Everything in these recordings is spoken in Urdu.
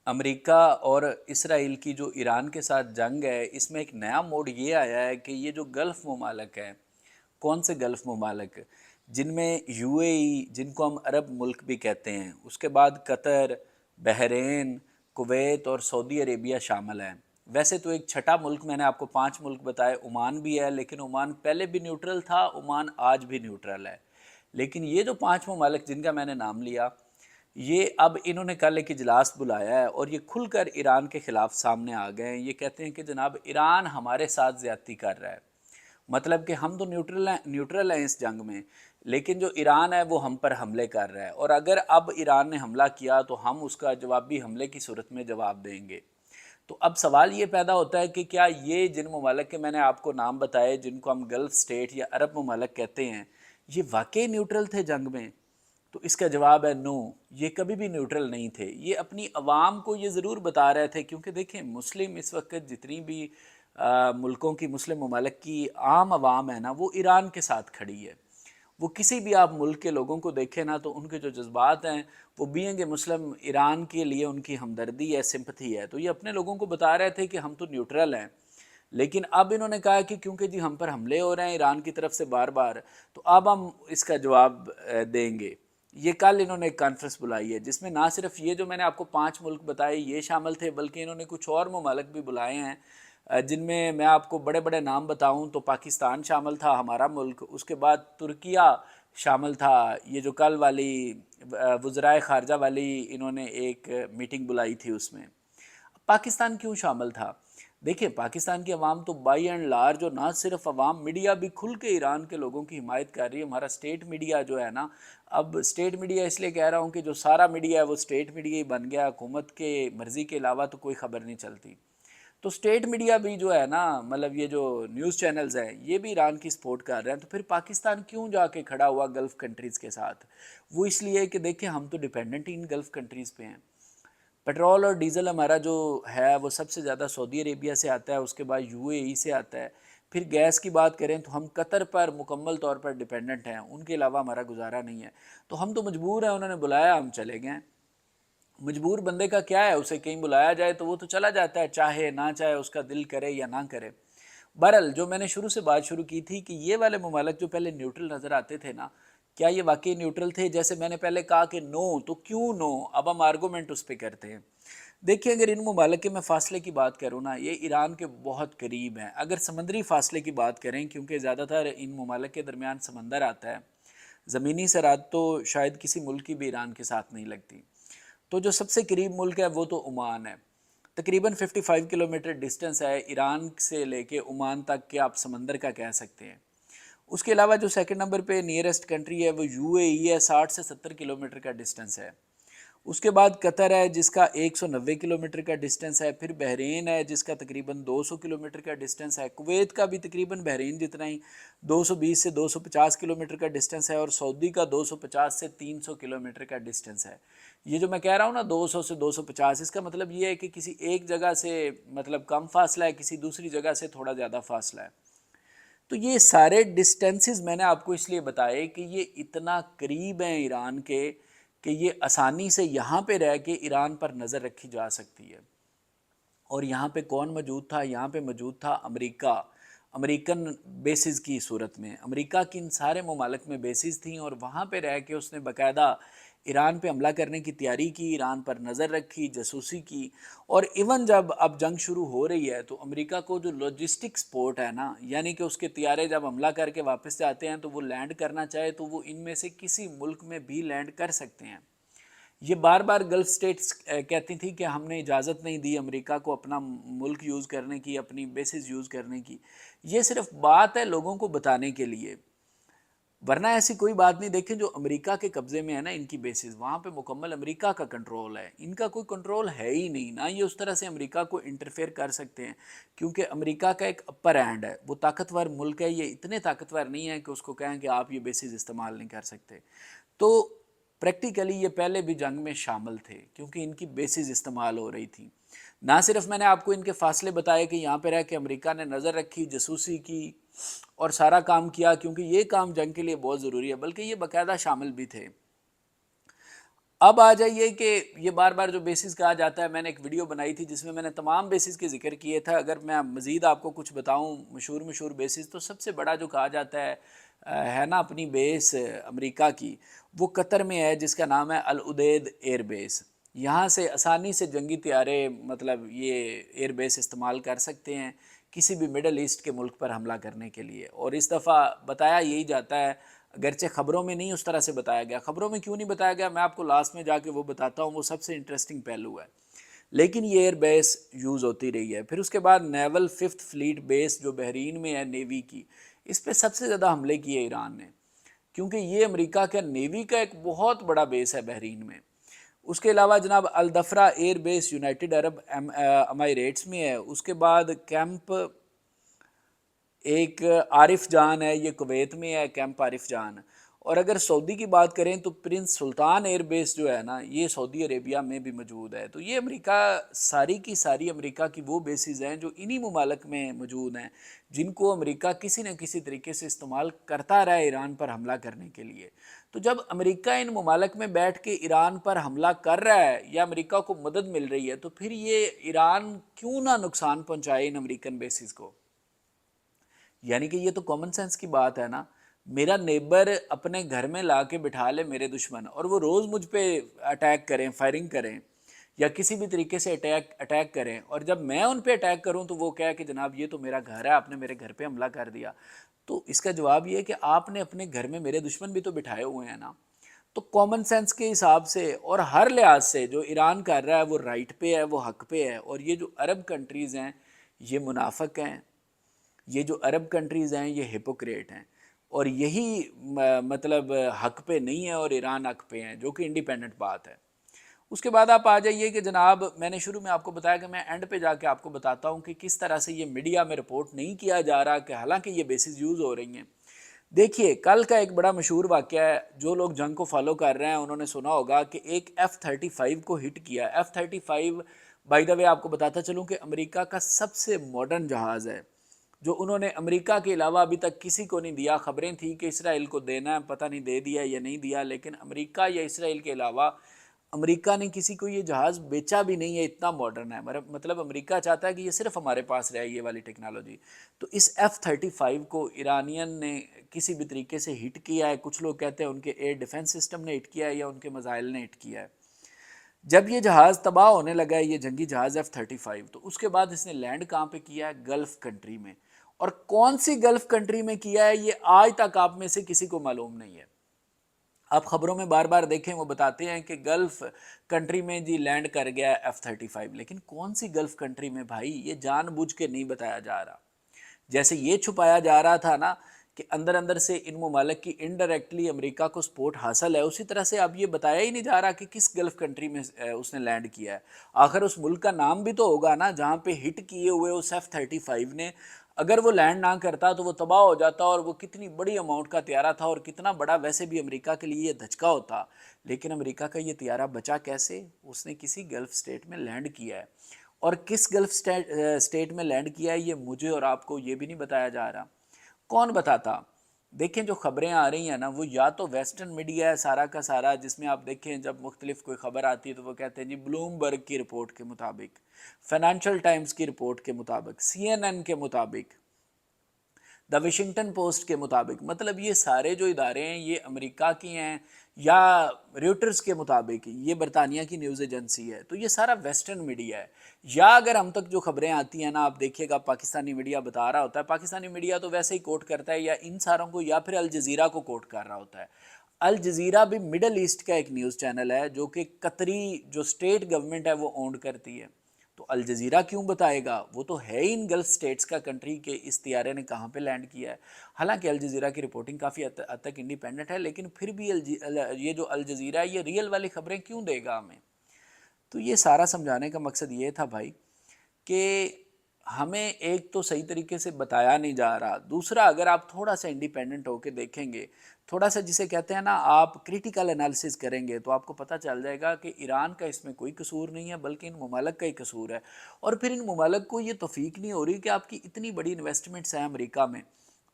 امریکہ اور اسرائیل کی جو ایران کے ساتھ جنگ ہے، اس میں ایک نیا موڑ یہ آیا ہے کہ یہ جو گلف ممالک ہیں، کون سے گلف ممالک جن میں یو اے ای، جن کو ہم عرب ملک بھی کہتے ہیں، اس کے بعد قطر، بحرین، کویت اور سعودی عربیہ شامل ہیں۔ ویسے تو ایک چھٹا ملک میں نے آپ کو 5 ملک بتائے، عمان بھی ہے، لیکن عمان پہلے بھی نیوٹرل تھا، عمان آج بھی نیوٹرل ہے۔ لیکن یہ جو 5 ممالک جن کا میں نے نام لیا، یہ اب انہوں نے کل ایک اجلاس بلایا ہے اور یہ کھل کر ایران کے خلاف سامنے آ گئے ہیں۔ یہ کہتے ہیں کہ جناب ایران ہمارے ساتھ زیادتی کر رہا ہے، مطلب کہ ہم تو نیوٹرل ہیں اس جنگ میں، لیکن جو ایران ہے وہ ہم پر حملے کر رہا ہے، اور اگر اب ایران نے حملہ کیا تو ہم اس کا جوابی حملے کی صورت میں جواب دیں گے۔ تو اب سوال یہ پیدا ہوتا ہے کہ کیا یہ جن ممالک کے میں نے آپ کو نام بتائے، جن کو ہم گلف سٹیٹ یا عرب ممالک کہتے ہیں، یہ واقعی نیوٹرل تھے جنگ میں؟ تو اس کا جواب ہے نو، یہ کبھی بھی نیوٹرل نہیں تھے۔ یہ اپنی عوام کو یہ ضرور بتا رہے تھے، کیونکہ دیکھیں مسلم اس وقت جتنی بھی ملکوں کی، مسلم ممالک کی عام عوام ہے نا، وہ ایران کے ساتھ کھڑی ہے۔ وہ کسی بھی آپ ملک کے لوگوں کو دیکھیں نا، تو ان کے جو جذبات ہیں وہ بینگ مسلم ایران کے لیے ان کی ہمدردی ہے، سمپتھی ہے۔ تو یہ اپنے لوگوں کو بتا رہے تھے کہ ہم تو نیوٹرل ہیں، لیکن اب انہوں نے کہا کہ کیونکہ جی ہم پر حملے ہو رہے ہیں ایران کی طرف سے بار بار، تو اب ہم اس کا جواب دیں گے۔ یہ کل انہوں نے ایک کانفرنس بلائی ہے، جس میں نہ صرف یہ جو میں نے آپ کو 5 ملک بتائے یہ شامل تھے، بلکہ انہوں نے کچھ اور ممالک بھی بلائے ہیں، جن میں آپ کو بڑے بڑے نام بتاؤں تو پاکستان شامل تھا، ہمارا ملک، اس کے بعد ترکیہ شامل تھا۔ یہ جو کل والی وزرائے خارجہ والی انہوں نے ایک میٹنگ بلائی تھی، اس میں پاکستان کیوں شامل تھا؟ دیکھیں پاکستان کی عوام تو بائی اینڈ لارج، جو نہ صرف عوام، میڈیا بھی کھل کے ایران کے لوگوں کی حمایت کر رہی ہے۔ ہمارا اسٹیٹ میڈیا جو ہے نا، اب اسٹیٹ میڈیا اس لیے کہہ رہا ہوں کہ جو سارا میڈیا ہے وہ اسٹیٹ میڈیا ہی بن گیا، حکومت کے مرضی کے علاوہ تو کوئی خبر نہیں چلتی۔ تو اسٹیٹ میڈیا بھی جو ہے نا، مطلب یہ جو نیوز چینلز ہیں، یہ بھی ایران کی سپورٹ کر رہے ہیں۔ تو پھر پاکستان کیوں جا کے کھڑا ہوا گلف کنٹریز کے ساتھ؟ وہ اس لیے کہ دیکھیں ہم تو ڈیپینڈنٹ ہی ان گلف کنٹریز پہ ہیں۔ پیٹرول اور ڈیزل ہمارا جو ہے وہ سب سے زیادہ سعودی عربیہ سے آتا ہے، اس کے بعد یو اے ای سے آتا ہے۔ پھر گیس کی بات کریں تو ہم قطر پر مکمل طور پر ڈیپینڈنٹ ہیں، ان کے علاوہ ہمارا گزارا نہیں ہے۔ تو ہم تو مجبور ہیں، انہوں نے بلایا ہم چلے گئے۔ مجبور بندے کا کیا ہے، اسے کہیں بلایا جائے تو وہ تو چلا جاتا ہے، چاہے نہ چاہے، اس کا دل کرے یا نہ کرے۔ بہرحال جو میں نے شروع سے بات شروع کی تھی کہ یہ والے ممالک جو پہلے نیوٹرل نظر آتے تھے نا، کیا یہ واقعی نیوٹرل تھے؟ جیسے میں نے پہلے کہا کہ نو، تو کیوں نو؟ اب ہم آرگومنٹ اس پہ کرتے ہیں۔ دیکھیں اگر ان ممالک کے میں فاصلے کی بات کروں نا، یہ ایران کے بہت قریب ہیں۔ اگر سمندری فاصلے کی بات کریں، کیونکہ زیادہ تر ان ممالک کے درمیان سمندر آتا ہے، زمینی سرحد تو شاید کسی ملک کی بھی ایران کے ساتھ نہیں لگتی، تو جو سب سے قریب ملک ہے وہ تو عمان ہے۔ تقریباً 55 کلومیٹر ڈسٹنس ہے ایران سے لے کے عمان تک، کہ آپ سمندر کا کہہ سکتے ہیں۔ اس کے علاوہ جو سیکنڈ نمبر پہ نیئرسٹ کنٹری ہے وہ یو اے ای ہے، 60 سے 70 کلومیٹر کا ڈسٹنس ہے۔ اس کے بعد قطر ہے جس کا 190 کلومیٹر کا ڈسٹنس ہے، پھر بحرین ہے جس کا تقریباً 200 کلومیٹر کا ڈسٹنس ہے، کویت کا بھی تقریباً بحرین جتنا ہی 220 سے 250 کلومیٹر کا ڈسٹنس ہے، اور سعودی کا 250 سے 300 کلومیٹر کا ڈسٹنس ہے۔ یہ جو میں کہہ رہا ہوں نا 200 سے 250، اس کا مطلب یہ ہے کہ کسی ایک جگہ سے مطلب کم فاصلہ ہے، کسی دوسری جگہ سے تھوڑا زیادہ فاصلہ ہے۔ تو یہ سارے ڈسٹینسز میں نے آپ کو اس لیے بتائے کہ یہ اتنا قریب ہیں ایران کے، کہ یہ آسانی سے یہاں پہ رہ کے ایران پر نظر رکھی جا سکتی ہے۔ اور یہاں پہ کون موجود تھا؟ یہاں پہ موجود تھا امریکہ، امریکن بیسز کی صورت میں۔ امریکہ کی ان سارے ممالک میں بیسز تھیں، اور وہاں پہ رہ کے اس نے باقاعدہ ایران پہ حملہ کرنے کی تیاری کی، ایران پر نظر رکھی، جاسوسی کی۔ اور ایون جب اب جنگ شروع ہو رہی ہے تو امریکہ کو جو لاجسٹک سپورٹ ہے نا، یعنی کہ اس کے طیارے جب حملہ کر کے واپس جاتے ہیں تو وہ لینڈ کرنا چاہے تو وہ ان میں سے کسی ملک میں بھی لینڈ کر سکتے ہیں۔ یہ بار بار گلف سٹیٹس کہتی تھی کہ ہم نے اجازت نہیں دی امریکہ کو اپنا ملک یوز کرنے کی، اپنی بیسز یوز کرنے کی۔ یہ صرف بات ہے لوگوں کو بتانے کے لیے، ورنہ ایسی کوئی بات نہیں۔ دیکھیں جو امریکہ کے قبضے میں ہے نا ان کی بیسز، وہاں پہ مکمل امریکہ کا کنٹرول ہے، ان کا کوئی کنٹرول ہے ہی نہیں، نہ یہ اس طرح سے امریکہ کو انٹرفیئر کر سکتے ہیں، کیونکہ امریکہ کا ایک اپر ہینڈ ہے، وہ طاقتور ملک ہے، یہ اتنے طاقتور نہیں ہے کہ اس کو کہیں کہ آپ یہ بیسز استعمال نہیں کر سکتے۔ تو پریکٹیکلی یہ پہلے بھی جنگ میں شامل تھے، کیونکہ ان کی بیسز استعمال ہو رہی تھیں۔ نہ صرف میں نے آپ کو ان کے فاصلے بتائے کہ یہاں پہ رہ کے امریکہ نے نظر رکھی، جاسوسی کی اور سارا کام کیا، کیونکہ یہ کام جنگ کے لیے بہت ضروری ہے، بلکہ یہ باقاعدہ شامل بھی تھے۔ اب آ جائیے کہ یہ بار بار جو بیسز کہا جاتا ہے، میں نے ایک ویڈیو بنائی تھی جس میں میں نے تمام بیسز کے ذکر کیے تھا. اگر میں مزید آپ کو کچھ بتاؤں مشہور بیسز، تو سب سے بڑا جو کہا جاتا ہے نا اپنی بیس امریکہ کی، وہ قطر میں ہے، جس کا نام ہے العدید ایئر بیس. یہاں سے آسانی سے جنگی طیارے مطلب یہ ایئر بیس استعمال کر سکتے ہیں کسی بھی مڈل ایسٹ کے ملک پر حملہ کرنے کے لیے. اور اس دفعہ بتایا یہی جاتا ہے، اگرچہ خبروں میں نہیں اس طرح سے بتایا گیا. خبروں میں کیوں نہیں بتایا گیا میں آپ کو لاسٹ میں جا کے وہ بتاتا ہوں، وہ سب سے انٹرسٹنگ پہلو ہے. لیکن یہ ایئر بیس یوز ہوتی رہی ہے. پھر اس کے بعد نیول ففتھ فلیٹ بیس جو بحرین میں ہے نیوی کی، اس پہ سب سے زیادہ حملے کیے ایران نے، کیونکہ یہ امریکہ کا نیوی کا ایک بہت بڑا بیس ہے بحرین میں. اس کے علاوہ جناب الدفرا ایئر بیس یونائٹڈ عرب امائریٹس میں ہے. اس کے بعد کیمپ ایک عارف جان ہے، یہ کویت میں ہے کیمپ عارف جان. اور اگر سعودی کی بات کریں تو پرنس سلطان ایئر بیس جو ہے نا، یہ سعودی عربیہ میں بھی موجود ہے. تو یہ امریکہ ساری کی ساری امریکہ کی وہ بیسز ہیں جو انہی ممالک میں موجود ہیں، جن کو امریکہ کسی نہ کسی طریقے سے استعمال کرتا رہا ہے ایران پر حملہ کرنے کے لیے. تو جب امریکہ ان ممالک میں بیٹھ کے ایران پر حملہ کر رہا ہے یا امریکہ کو مدد مل رہی ہے، تو پھر یہ ایران کیوں نہ نقصان پہنچائے ان امریکن بیسز کو؟ یعنی کہ یہ تو کامن سینس کی بات ہے نا. میرا نیبر اپنے گھر میں لا کے بٹھا لے میرے دشمن، اور وہ روز مجھ پہ اٹیک کریں، فائرنگ کریں یا کسی بھی طریقے سے اٹیک کریں، اور جب میں ان پہ اٹیک کروں تو وہ کہے کہ جناب یہ تو میرا گھر ہے، آپ نے میرے گھر پہ حملہ کر دیا. تو اس کا جواب یہ ہے کہ آپ نے اپنے گھر میں میرے دشمن بھی تو بٹھائے ہوئے ہیں نا. تو کامن سینس کے حساب سے اور ہر لحاظ سے جو ایران کر رہا ہے وہ رائٹ پہ ہے، وہ حق پہ ہے. اور یہ جو عرب کنٹریز ہیں یہ منافق ہیں، یہ جو عرب کنٹریز ہیں یہ ہپوکریٹ ہیں، اور یہی مطلب حق پہ نہیں ہے اور ایران حق پہ ہیں، جو کہ انڈیپینڈنٹ بات ہے. اس کے بعد آپ آ جائیے کہ جناب میں نے شروع میں آپ کو بتایا کہ میں اینڈ پہ جا کے آپ کو بتاتا ہوں کہ کس طرح سے یہ میڈیا میں رپورٹ نہیں کیا جا رہا کہ حالانکہ یہ بیسز یوز ہو رہی ہیں. دیکھیے کل کا ایک بڑا مشہور واقعہ ہے، جو لوگ جنگ کو فالو کر رہے ہیں انہوں نے سنا ہوگا کہ ایک F-35 کو ہٹ کیا. F-35 بائی دا وے آپ کو بتاتا چلوں کہ امریکہ کا سب سے ماڈرن جہاز ہے، جو انہوں نے امریکہ کے علاوہ ابھی تک کسی کو نہیں دیا. خبریں تھیں کہ اسرائیل کو دینا ہے، پتہ نہیں دے دیا یا نہیں دیا، لیکن امریکہ یا اسرائیل کے علاوہ امریکہ نے کسی کو یہ جہاز بیچا بھی نہیں ہے. اتنا ماڈرن ہے، مطلب امریکہ چاہتا ہے کہ یہ صرف ہمارے پاس رہے یہ والی ٹیکنالوجی. تو اس F-35 کو ایرانین نے کسی بھی طریقے سے ہٹ کیا ہے. کچھ لوگ کہتے ہیں ان کے ایئر ڈیفنس سسٹم نے ہٹ کیا ہے یا ان کے میزائل نے ہٹ کیا ہے. جب یہ جہاز تباہ ہونے لگا ہے، یہ جنگی جہاز F-35، تو اس کے بعد اس نے لینڈ کہاں پہ کیا ہے؟ گلف کنٹری میں. اور کون سی گلف کنٹری میں کیا ہے یہ آج تک آپ میں سے کسی کو معلوم نہیں ہے. آپ خبروں میں بار بار دیکھیں وہ بتاتے ہیں کہ گلف کنٹری میں جی لینڈ کر گیا F-35، لیکن کون سی گلف کنٹری میں بھائی؟ یہ جان بوجھ کے نہیں بتایا جا رہا. جیسے یہ چھپایا جا رہا تھا نا کہ اندر اندر سے ان ممالک کی انڈائریکٹلی امریکہ کو سپورٹ حاصل ہے، اسی طرح سے اب یہ بتایا ہی نہیں جا رہا کہ کس گلف کنٹری میں اس نے لینڈ کیا ہے. آخر اس ملک کا نام بھی تو ہوگا نا جہاں پہ ہٹ کیے ہوئے اس F-35 نے. اگر وہ لینڈ نہ کرتا تو وہ تباہ ہو جاتا، اور وہ کتنی بڑی اماؤنٹ کا طیارہ تھا اور کتنا بڑا ویسے بھی امریکہ کے لیے یہ دھچکا ہوتا. لیکن امریکہ کا یہ طیارہ بچا کیسے؟ اس نے کسی گلف سٹیٹ میں لینڈ کیا ہے. اور کس گلف سٹیٹ میں لینڈ کیا ہے یہ مجھے اور آپ کو یہ بھی نہیں بتایا جا رہا. کون بتاتا؟ دیکھیں جو خبریں آ رہی ہیں نا وہ یا تو ویسٹرن میڈیا ہے سارا کا سارا، جس میں آپ دیکھیں جب مختلف کوئی خبر آتی ہے تو وہ کہتے ہیں جی بلوم برگ کی رپورٹ کے مطابق، فائنینشل ٹائمز کی رپورٹ کے مطابق، CNN کے مطابق، دا واشنگٹن پوسٹ کے مطابق. مطلب یہ سارے جو ادارے ہیں یہ امریکہ کی ہیں، یا ریوٹرز کے مطابق یہ برطانیہ کی نیوز ایجنسی ہے. تو یہ سارا ویسٹرن میڈیا ہے. یا اگر ہم تک جو خبریں آتی ہیں نا آپ دیکھیے گا پاکستانی میڈیا بتا رہا ہوتا ہے، پاکستانی میڈیا تو ویسے ہی کوٹ کرتا ہے یا ان ساروں کو یا پھر الجزیرہ کو کوٹ کر رہا ہوتا ہے. الجزیرہ بھی مڈل ایسٹ کا ایک نیوز چینل ہے جو کہ قطری جو سٹیٹ گورنمنٹ ہے وہ اونڈ کرتی ہے. تو الجزیرہ کیوں بتائے گا؟ وہ تو ہے ہی ان گلف سٹیٹس کا کنٹری کہ اس طیارے نے کہاں پہ لینڈ کیا ہے. حالانکہ الجزیرہ کی رپورٹنگ کافی حد تک انڈیپینڈنٹ ہے، لیکن پھر بھی یہ جو الجزیرہ ہے یہ ریئل والی خبریں کیوں دے گا ہمیں؟ تو یہ سارا سمجھانے کا مقصد یہ تھا بھائی کہ ہمیں ایک تو صحیح طریقے سے بتایا نہیں جا رہا، دوسرا اگر آپ تھوڑا سا انڈیپینڈنٹ ہو کے دیکھیں گے، تھوڑا سا جسے کہتے ہیں نا آپ کریٹیکل انالیسز کریں گے، تو آپ کو پتہ چل جائے گا کہ ایران کا اس میں کوئی قصور نہیں ہے بلکہ ان ممالک کا ہی قصور ہے. اور پھر ان ممالک کو یہ توفیق نہیں ہو رہی کہ آپ کی اتنی بڑی انویسٹمنٹس ہیں امریکہ میں،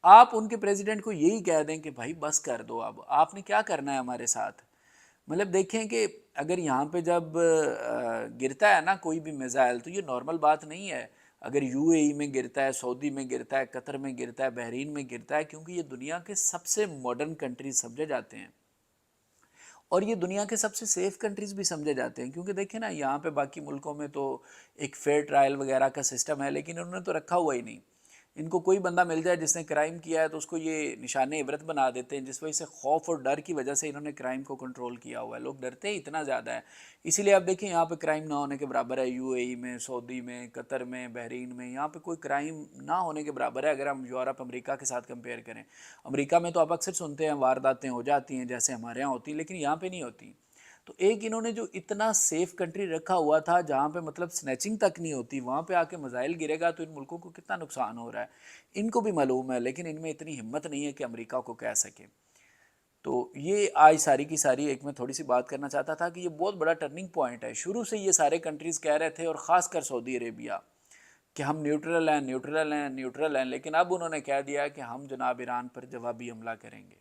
آپ ان کے پریزیڈنٹ کو یہی کہہ دیں کہ بھائی بس کر دو، اب آپ نے کیا کرنا ہے ہمارے ساتھ. مطلب دیکھیں کہ اگر یہاں پہ جب گرتا ہے نا کوئی بھی میزائل تو یہ نارمل بات نہیں ہے. اگر یو اے ای میں گرتا ہے، سعودی میں گرتا ہے، قطر میں گرتا ہے، بحرین میں گرتا ہے، کیونکہ یہ دنیا کے سب سے ماڈرن کنٹریز سمجھے جاتے ہیں اور یہ دنیا کے سب سے سیف کنٹریز بھی سمجھے جاتے ہیں. کیونکہ دیکھیں نا یہاں پہ باقی ملکوں میں تو ایک فیئر ٹرائل وغیرہ کا سسٹم ہے، لیکن انہوں نے تو رکھا ہوا ہی نہیں. ان کو کوئی بندہ مل جائے جس نے کرائم کیا ہے تو اس کو یہ نشان عبرت بنا دیتے ہیں، جس وجہ سے خوف اور ڈر کی وجہ سے انہوں نے کرائم کو کنٹرول کیا ہوا ہے. لوگ ڈرتے ہی اتنا زیادہ ہے. اسی لیے آپ دیکھیں یہاں پہ کرائم نہ ہونے کے برابر ہے. یو اے ای میں، سعودی میں، قطر میں، بحرین میں، یہاں پہ کوئی کرائم نہ ہونے کے برابر ہے اگر ہم یورپ امریکہ کے ساتھ کمپیئر کریں. امریکہ میں تو آپ اکثر سنتے ہیں وارداتیں ہو جاتی ہیں جیسے ہمارے یہاں ہوتی ہیں، لیکن یہاں پہ نہیں ہوتی. تو ایک انہوں نے جو اتنا سیف کنٹری رکھا ہوا تھا جہاں پہ مطلب سنیچنگ تک نہیں ہوتی، وہاں پہ آ کے میزائل گرے گا تو ان ملکوں کو کتنا نقصان ہو رہا ہے ان کو بھی معلوم ہے، لیکن ان میں اتنی ہمت نہیں ہے کہ امریکہ کو کہہ سکے. تو یہ آج ساری کی ساری ایک میں تھوڑی سی بات کرنا چاہتا تھا کہ یہ بہت بڑا ٹرننگ پوائنٹ ہے. شروع سے یہ سارے کنٹریز کہہ رہے تھے اور خاص کر سعودی عربیہ کہ ہم نیوٹرل ہیں نیوٹرل ہیں نیوٹرل ہیں، لیکن اب انہوں نے کہہ دیا کہ ہم جناب ایران پر جوابی حملہ کریں گے.